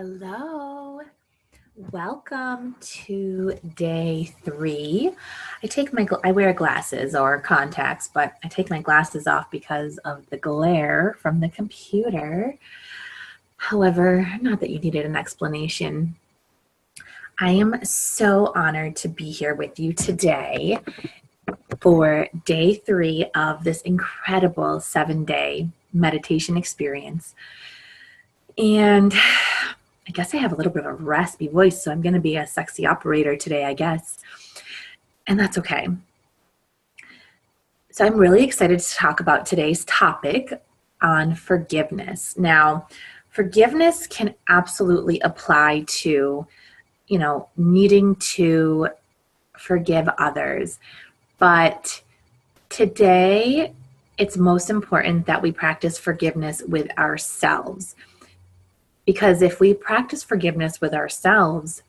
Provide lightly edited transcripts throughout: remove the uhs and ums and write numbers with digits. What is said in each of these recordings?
Hello, welcome to day 3. I wear glasses or contacts, but I take my glasses off because of the glare from the computer. However, not that you needed an explanation. I am so honored to be here with you today for day 3 of this incredible 7-day meditation experience. And I guess I have a little bit of a raspy voice, so I'm going to be a sexy operator today, I guess. And that's okay. So I'm really excited to talk about today's topic on forgiveness. Now, forgiveness can absolutely apply to, needing to forgive others. But today, it's most important that we practice forgiveness with ourselves. Because if we practice forgiveness with ourselves,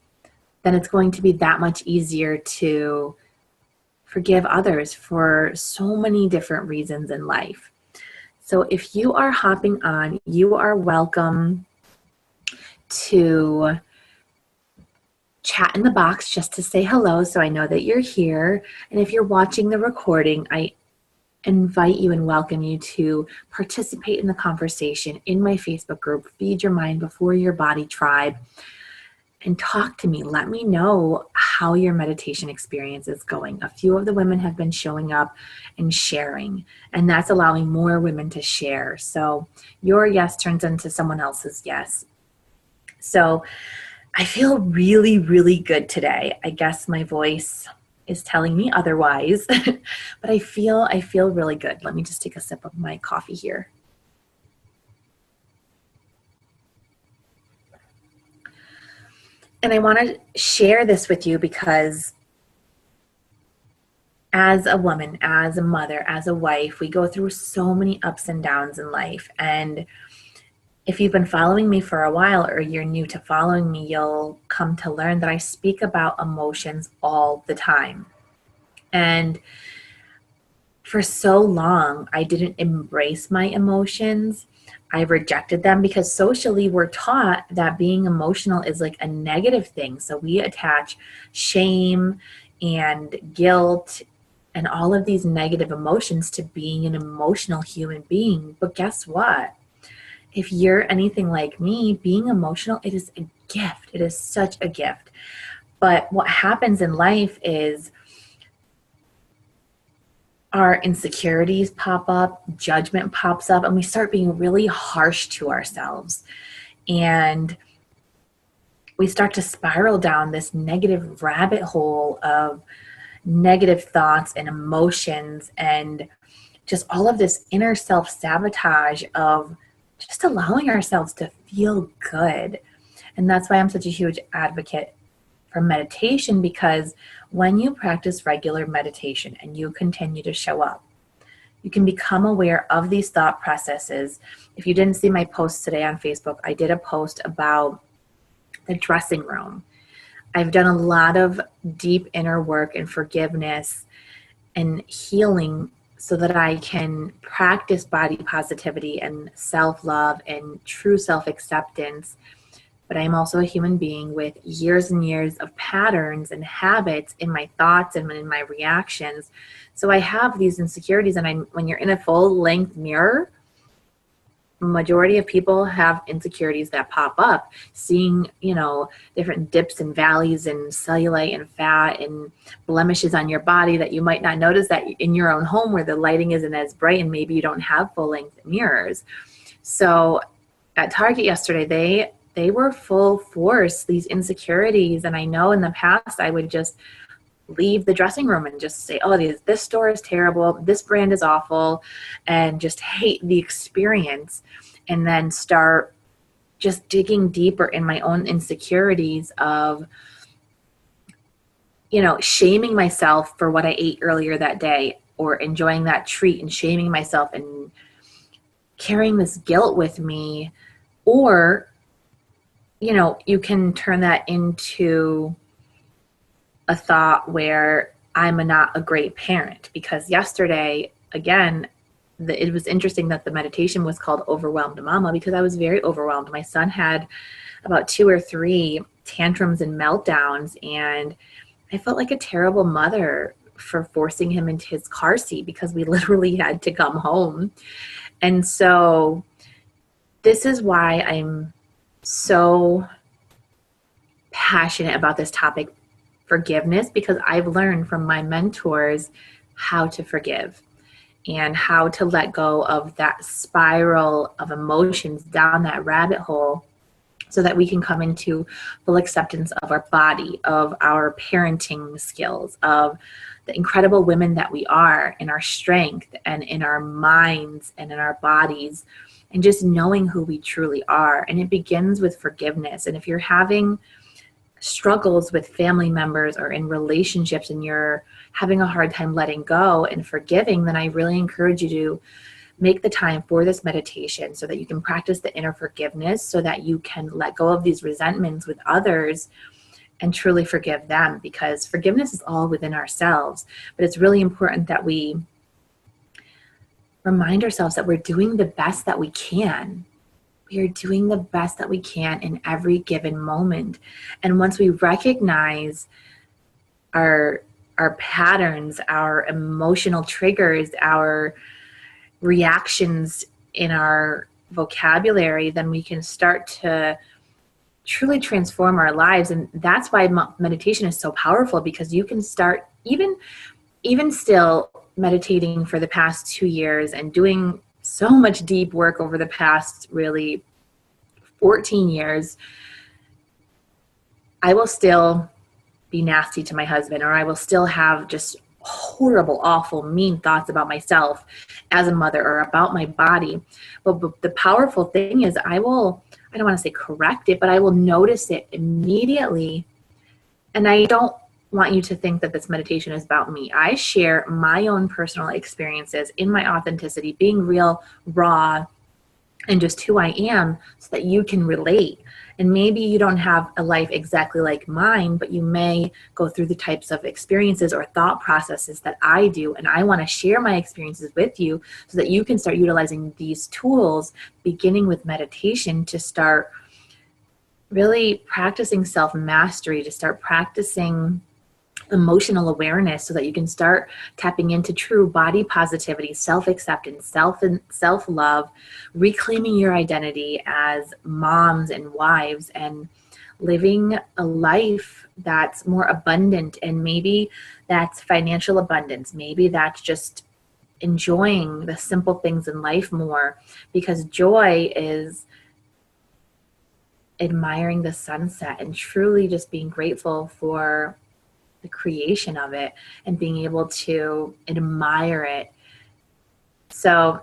then it's going to be that much easier to forgive others for so many different reasons in life. So if you are hopping on, you are welcome to chat in the box just to say hello so I know that you're here. And if you're watching the recording, I invite you and welcome you to participate in the conversation in my Facebook group, Feed Your Mind Before Your Body Tribe, and talk to me. Let me know how your meditation experience is going. A few of the women have been showing up and sharing, and that's allowing more women to share. So your yes turns into someone else's yes. So I feel really, really good today. I guess my voice is telling me otherwise, but I feel really good. Let me just take a sip of my coffee here. And I want to share this with you because as a woman, as a mother, as a wife, we go through so many ups and downs in life. And if you've been following me for a while or you're new to following me, you'll come to learn that I speak about emotions all the time. And for so long, I didn't embrace my emotions. I rejected them because socially we're taught that being emotional is like a negative thing. So we attach shame and guilt and all of these negative emotions to being an emotional human being. But guess what? If you're anything like me, being emotional, it is a gift. It is such a gift. But what happens in life is our insecurities pop up, judgment pops up, and we start being really harsh to ourselves. And we start to spiral down this negative rabbit hole of negative thoughts and emotions and just all of this inner self-sabotage of just allowing ourselves to feel good. And that's why I'm such a huge advocate for meditation, because when you practice regular meditation and you continue to show up, you can become aware of these thought processes. If you didn't see my post today on Facebook, I did a post about the dressing room. I've done a lot of deep inner work and forgiveness and healing so that I can practice body positivity and self-love and true self-acceptance. But I'm also a human being with years and years of patterns and habits in my thoughts and in my reactions. So I have these insecurities, and when you're in a full-length mirror, majority of people have insecurities that pop up, seeing, different dips and valleys and cellulite and fat and blemishes on your body that you might not notice that in your own home where the lighting isn't as bright and maybe you don't have full-length mirrors. So at Target yesterday, they were full force, these insecurities. And I know in the past I would just leave the dressing room and just say, oh, this store is terrible, this brand is awful, and just hate the experience. And then start just digging deeper in my own insecurities of, shaming myself for what I ate earlier that day, or enjoying that treat and shaming myself and carrying this guilt with me. Or, you can turn that into a thought where I'm not a great parent, because yesterday, again, it was interesting that the meditation was called Overwhelmed Mama, because I was very overwhelmed. My son had about 2 or 3 tantrums and meltdowns, and I felt like a terrible mother for forcing him into his car seat because we literally had to come home. And so this is why I'm so passionate about this topic, forgiveness, because I've learned from my mentors how to forgive and how to let go of that spiral of emotions down that rabbit hole, so that we can come into full acceptance of our body, of our parenting skills, of the incredible women that we are, in our strength and in our minds and in our bodies, and just knowing who we truly are. And it begins with forgiveness. And if you're having struggles with family members or in relationships and you're having a hard time letting go and forgiving, then I really encourage you to make the time for this meditation so that you can practice the inner forgiveness, so that you can let go of these resentments with others and truly forgive them, because forgiveness is all within ourselves. But it's really important that we remind ourselves that we're doing the best that we can. We are doing the best that we can in every given moment. And once we recognize our patterns, our emotional triggers, our reactions in our vocabulary, then we can start to truly transform our lives. And that's why meditation is so powerful, because you can start even still meditating for the past 2 years and doing so much deep work over the past really 14 years. I will still be nasty to my husband, or I will still have just horrible, awful, mean thoughts about myself as a mother or about my body. But the powerful thing is I don't want to say correct it, but I will notice it immediately. And I don't want you to think that this meditation is about me. I share my own personal experiences in my authenticity, being real, raw, and just who I am, so that you can relate. And maybe you don't have a life exactly like mine, but you may go through the types of experiences or thought processes that I do. And I want to share my experiences with you so that you can start utilizing these tools, beginning with meditation, to start really practicing self-mastery, to start practicing emotional awareness, so that you can start tapping into true body positivity, self-acceptance, self-love, reclaiming your identity as moms and wives, and living a life that's more abundant. And maybe that's financial abundance. Maybe that's just enjoying the simple things in life more, because joy is admiring the sunset and truly just being grateful for the creation of it and being able to admire it. So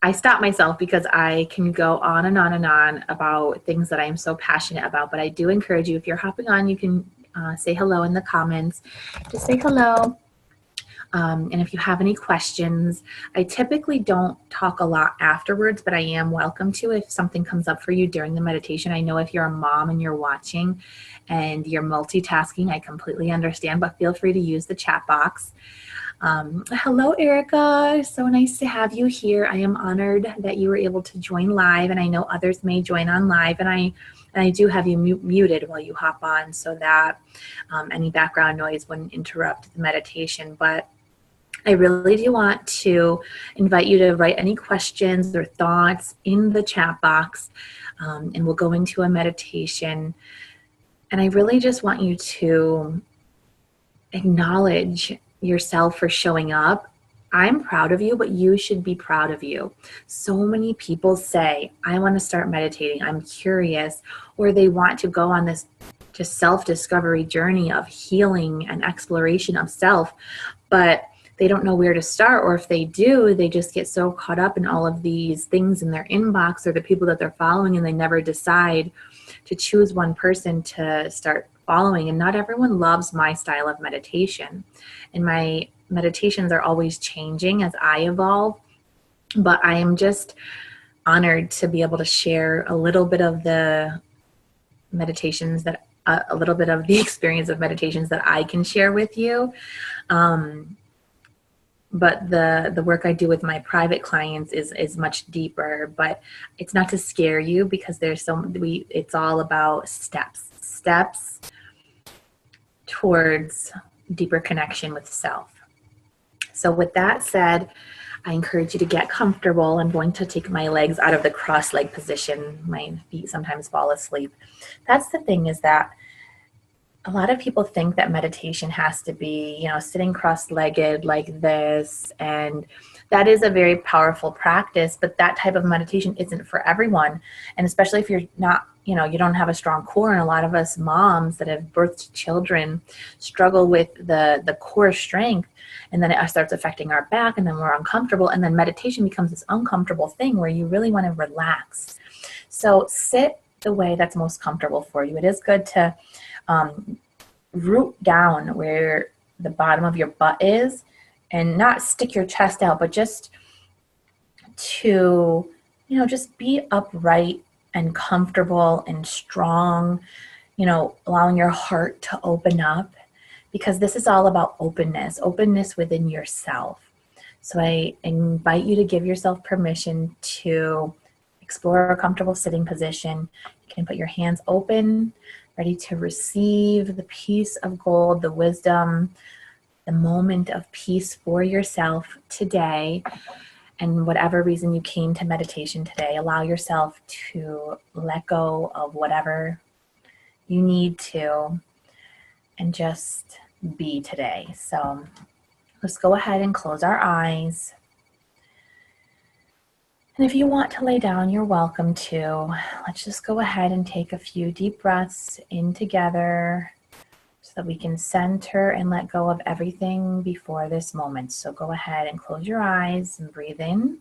I stop myself because I can go on and on and on about things that I am so passionate about. But I do encourage you, if you're hopping on, you can say hello in the comments. Just say hello. And if you have any questions, I typically don't talk a lot afterwards, but I am welcome to if something comes up for you during the meditation. I know if you're a mom and you're watching and you're multitasking, I completely understand, but feel free to use the chat box. Hello, Erica. So nice to have you here. I am honored that you were able to join live, and I know others may join on live, and I do have you muted while you hop on so that any background noise wouldn't interrupt the meditation. But I really do want to invite you to write any questions or thoughts in the chat box, and we'll go into a meditation. And I really just want you to acknowledge yourself for showing up. I'm proud of you, but you should be proud of you. So many people say, I want to start meditating, I'm curious, or they want to go on this just self-discovery journey of healing and exploration of self, but they don't know where to start, or if they do, they just get so caught up in all of these things in their inbox or the people that they're following, and they never decide to choose one person to start following. And not everyone loves my style of meditation, and my meditations are always changing as I evolve, but I am just honored to be able to share a little bit of the meditations that a little bit of the experience of meditations that I can share with you. but the work I do with my private clients is much deeper. But it's not to scare you, because it's all about steps towards deeper connection with self. So with that said, I encourage you to get comfortable. I'm going to take my legs out of the cross leg position. My feet sometimes fall asleep. That's the thing, is that a lot of people think that meditation has to be, sitting cross-legged like this, and that is a very powerful practice, but that type of meditation isn't for everyone. And especially if you're not, you don't have a strong core, and a lot of us moms that have birthed children struggle with the core strength, and then it starts affecting our back, and then we're uncomfortable, and then meditation becomes this uncomfortable thing where you really want to relax. So sit the way that's most comfortable for you. It is good to root down where the bottom of your butt is, and not stick your chest out, but just to, just be upright and comfortable and strong, allowing your heart to open up, because this is all about openness within yourself. So I invite you to give yourself permission to explore a comfortable sitting position. You can put your hands open, ready to receive the peace of gold, the wisdom, the moment of peace for yourself today. And whatever reason you came to meditation today, allow yourself to let go of whatever you need to and just be today. So let's go ahead and close our eyes. And if you want to lay down, you're welcome to. Let's just go ahead and take a few deep breaths in together so that we can center and let go of everything before this moment. So go ahead and close your eyes and breathe in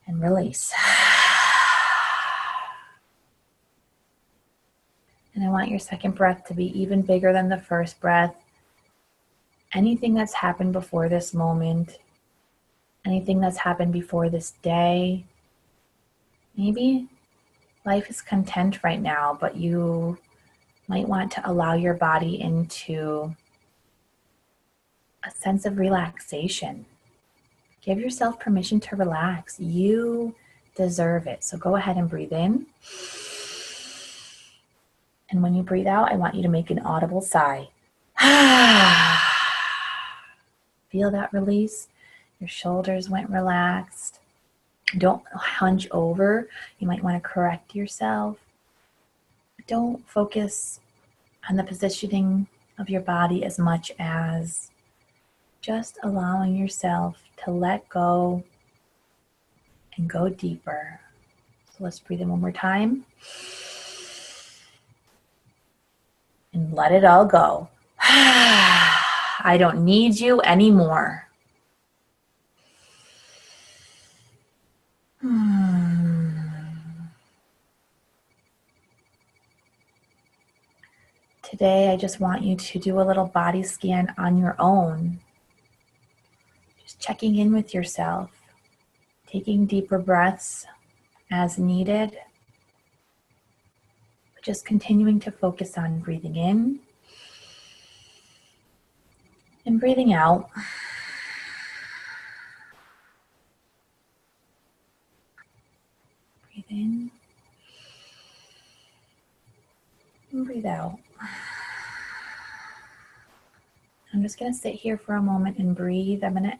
and release. And I want your second breath to be even bigger than the first breath. Anything that's happened before this moment, anything that's happened before this day, maybe life is content right now, but you might want to allow your body into a sense of relaxation. Give yourself permission to relax. You deserve it. So go ahead and breathe in. And when you breathe out, I want you to make an audible sigh. Feel that release. Your shoulders went relaxed. Don't hunch over. You might want to correct yourself. Don't focus on the positioning of your body as much as just allowing yourself to let go and go deeper. So let's breathe in one more time. And let it all go. I don't need you anymore. Today, I just want you to do a little body scan on your own. Just checking in with yourself, taking deeper breaths as needed, but just continuing to focus on breathing in and breathing out. Breathe in and breathe out. I'm just going to sit here for a moment and breathe. I'm going to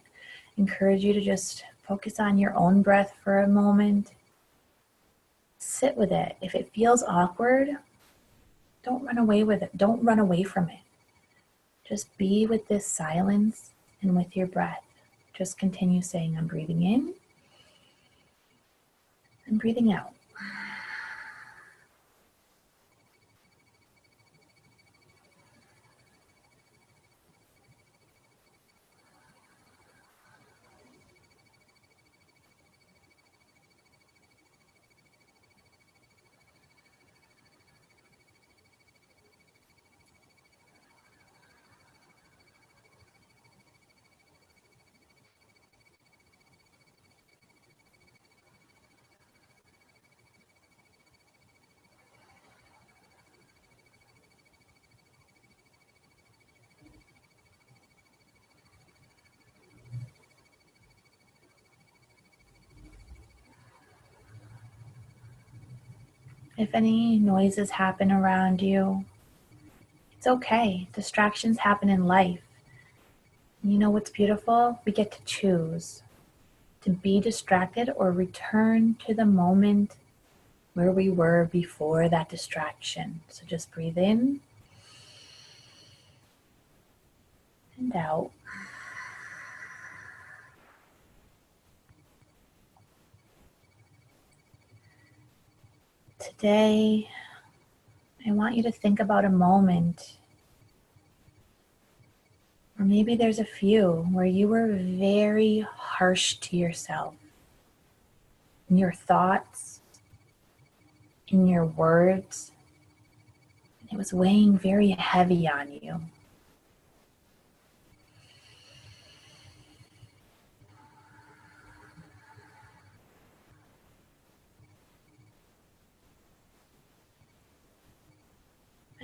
encourage you to just focus on your own breath for a moment. Sit with it. If it feels awkward, don't run away with it. Don't run away from it. Just be with this silence and with your breath. Just continue saying, I'm breathing in and breathing out. If any noises happen around you, it's okay. Distractions happen in life. You know what's beautiful? We get to choose to be distracted or return to the moment where we were before that distraction. So just breathe in and out. Today, I want you to think about a moment, or maybe there's a few, where you were very harsh to yourself in your thoughts, in your words. It was weighing very heavy on you.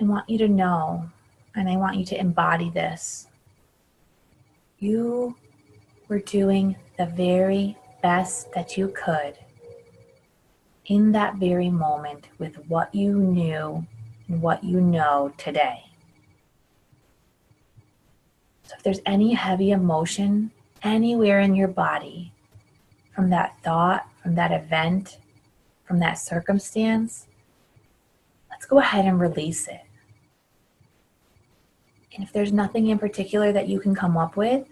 I want you to know, and I want you to embody this. You were doing the very best that you could in that very moment with what you knew and what you know today. So if there's any heavy emotion anywhere in your body from that thought, from that event, from that circumstance, let's go ahead and release it. And if there's nothing in particular that you can come up with,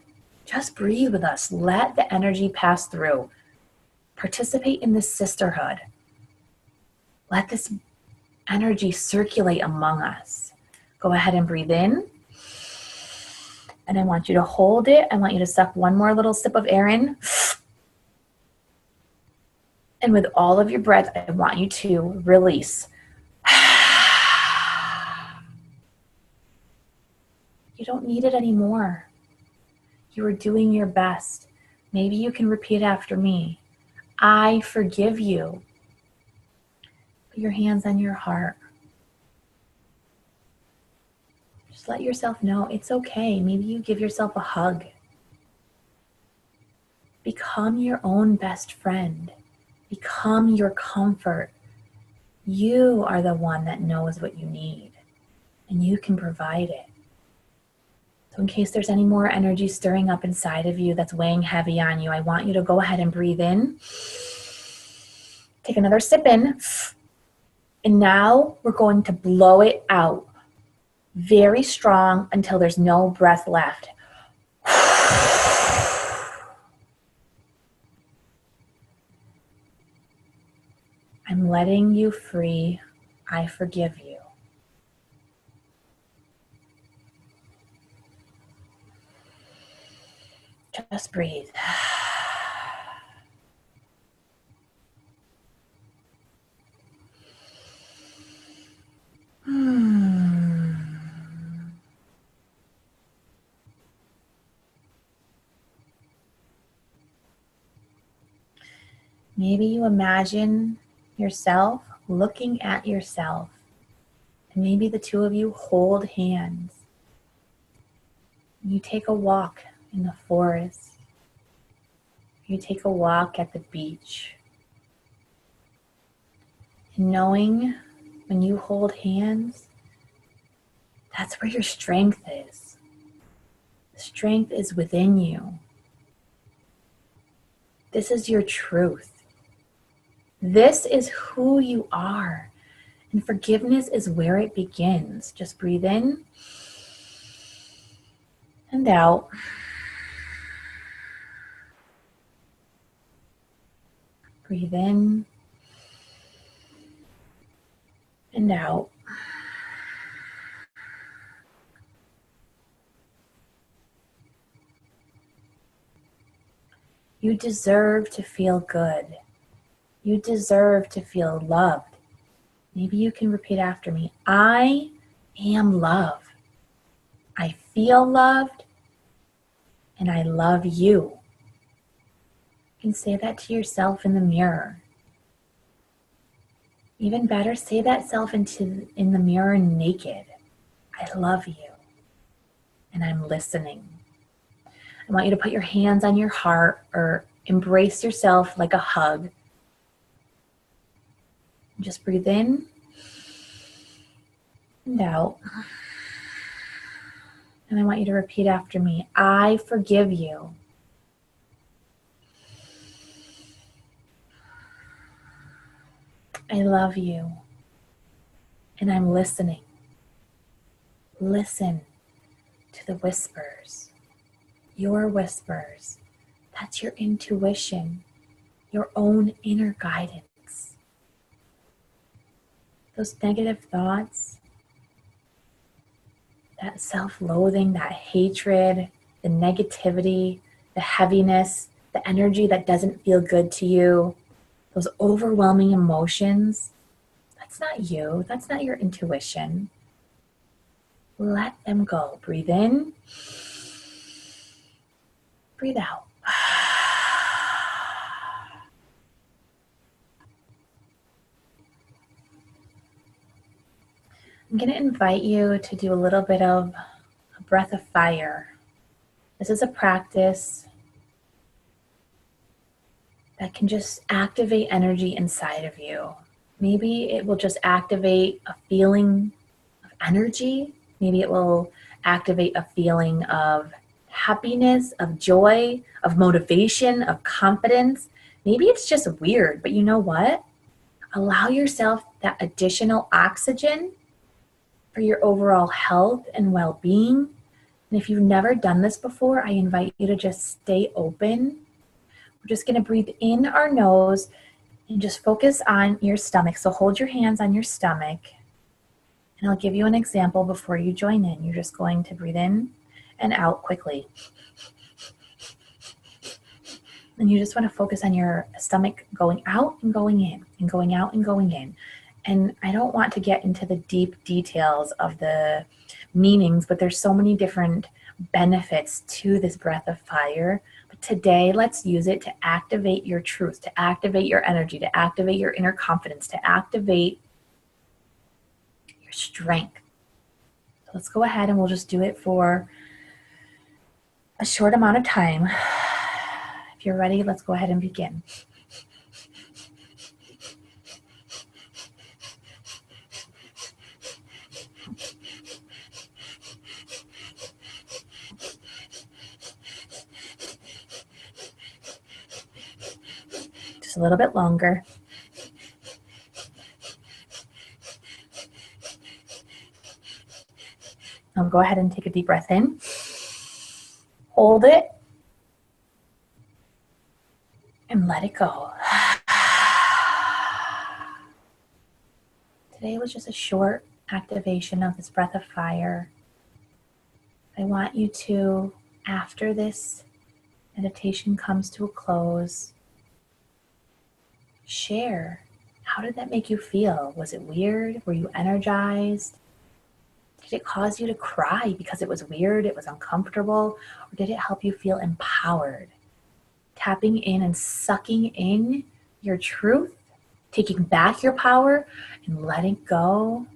just breathe with us. Let the energy pass through. Participate in this sisterhood. Let this energy circulate among us. Go ahead and breathe in. And I want you to hold it. I want you to suck one more little sip of air in. And with all of your breath, I want you to release. You don't need it anymore. You are doing your best. Maybe you can repeat after me. I forgive you. Put your hands on your heart. Just let yourself know it's okay. Maybe you give yourself a hug. Become your own best friend. Become your comfort. You are the one that knows what you need, and you can provide it. So in case there's any more energy stirring up inside of you that's weighing heavy on you, I want you to go ahead and breathe in. Take another sip in. And now we're going to blow it out very strong until there's no breath left. I'm letting you free. I forgive you. Just breathe. Maybe you imagine yourself looking at yourself, and maybe the two of you hold hands. You take a walk in the forest. You take a walk at the beach. And knowing when you hold hands, that's where your strength is. The strength is within you. This is your truth. This is who you are. And forgiveness is where it begins. Just breathe in and out. Breathe in and out. You deserve to feel good. You deserve to feel loved. Maybe you can repeat after me. I am love. I feel loved, and I love you. You can say that to yourself in the mirror. Even better, say that self in the mirror naked. I love you, and I'm listening. I want you to put your hands on your heart or embrace yourself like a hug. Just breathe in and out. And I want you to repeat after me. I forgive you. I love you. And I'm listening. Listen to the whispers. Your whispers. That's your intuition. Your own inner guidance. Those negative thoughts, that self-loathing, that hatred, the negativity, the heaviness, the energy that doesn't feel good to you, those overwhelming emotions, that's not you. That's not your intuition. Let them go. Breathe in. Breathe out. I'm going to invite you to do a little bit of a breath of fire. This is a practice that can just activate energy inside of you. Maybe it will just activate a feeling of energy. Maybe it will activate a feeling of happiness, of joy, of motivation, of confidence. Maybe it's just weird, but you know what? Allow yourself that additional oxygen for your overall health and well-being. And if you've never done this before, I invite you to just stay open. We're just going to breathe in our nose and just focus on your stomach. So hold your hands on your stomach. And I'll give you an example before you join in. You're just going to breathe in and out quickly. And you just want to focus on your stomach going out and going in, and going out and going in. And I don't want to get into the deep details of the meanings, but there's so many different benefits to this breath of fire. But today, let's use it to activate your truth, to activate your energy, to activate your inner confidence, to activate your strength. So let's go ahead and we'll just do it for a short amount of time. If you're ready, let's go ahead and begin. Just a little bit longer. Now go ahead and take a deep breath in. Hold it. And let it go. Today was just a short activation of this breath of fire. I want you to, after this meditation comes to a close, share. How did that make you feel? Was it weird? Were you energized? Did it cause you to cry because it was weird, it was uncomfortable? Or did it help you feel empowered? Tapping in and sucking in your truth, taking back your power and letting go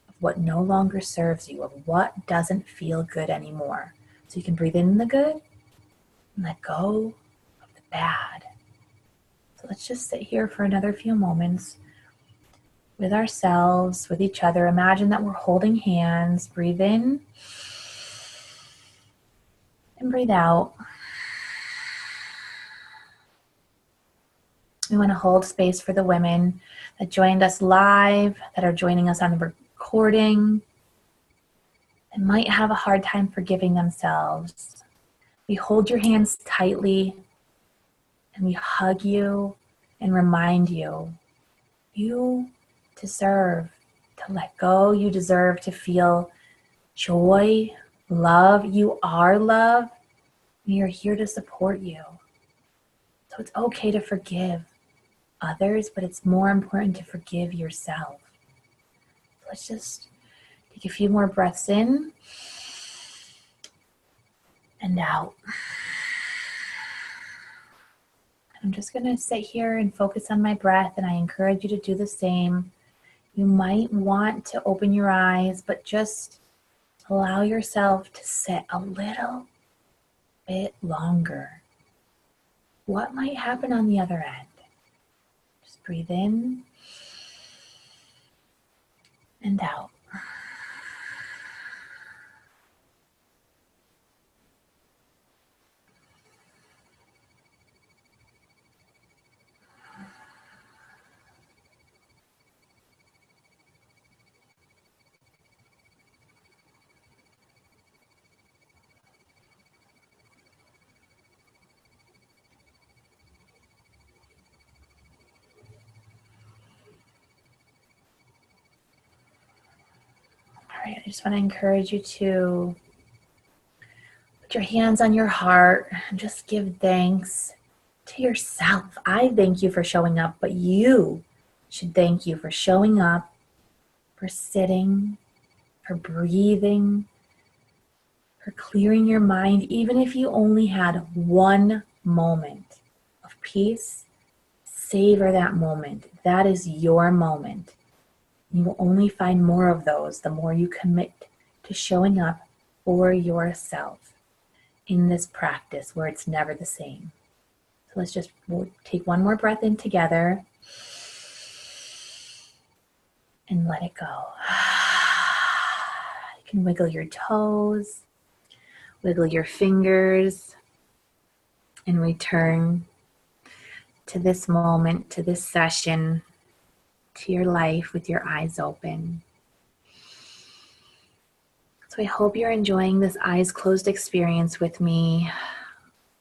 of what no longer serves you, of what doesn't feel good anymore. So you can breathe in the good and let go of the bad. So let's just sit here for another few moments with ourselves, with each other. Imagine that we're holding hands. Breathe in and breathe out. We want to hold space for the women that joined us live, that are joining us on the recording, and might have a hard time forgiving themselves. We hold your hands tightly and we hug you and remind you, you deserve to let go. You deserve to feel joy, love. You are love. We are here to support you. So it's okay to forgive others, but it's more important to forgive yourself. Let's just take a few more breaths in and out. I'm just going to sit here and focus on my breath, and I encourage you to do the same. You might want to open your eyes, but just allow yourself to sit a little bit longer. What might happen on the other end? Just breathe in and out. right, I just want to encourage you to put your hands on your heart and just give thanks to yourself. I thank you for showing up, but you should thank you for showing up, for sitting, for breathing, for clearing your mind. Even if you only had one moment of peace, savor that moment. That is your moment. You will only find more of those the more you commit to showing up for yourself in this practice where it's never the same. So we'll take one more breath in together and let it go. You can wiggle your toes, wiggle your fingers, and return to this moment, to this session, to your life with your eyes open. So I hope you're enjoying this eyes closed experience with me.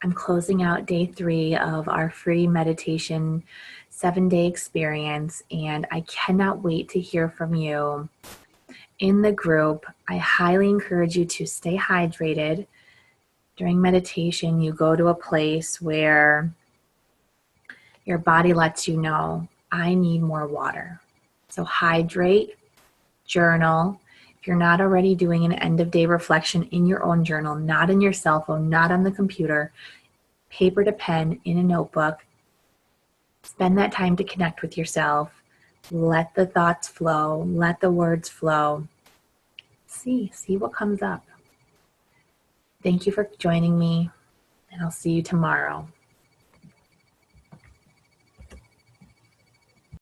I'm closing out day 3 of our free meditation 7-day experience, and I cannot wait to hear from you in the group. I highly encourage you to stay hydrated. During meditation, you go to a place where your body lets you know, I need more water. So hydrate, journal. If you're not already doing an end of day reflection in your own journal, not in your cell phone, not on the computer, paper to pen, in a notebook, spend that time to connect with yourself. Let the thoughts flow. Let the words flow. See what comes up. Thank you for joining me, and I'll see you tomorrow.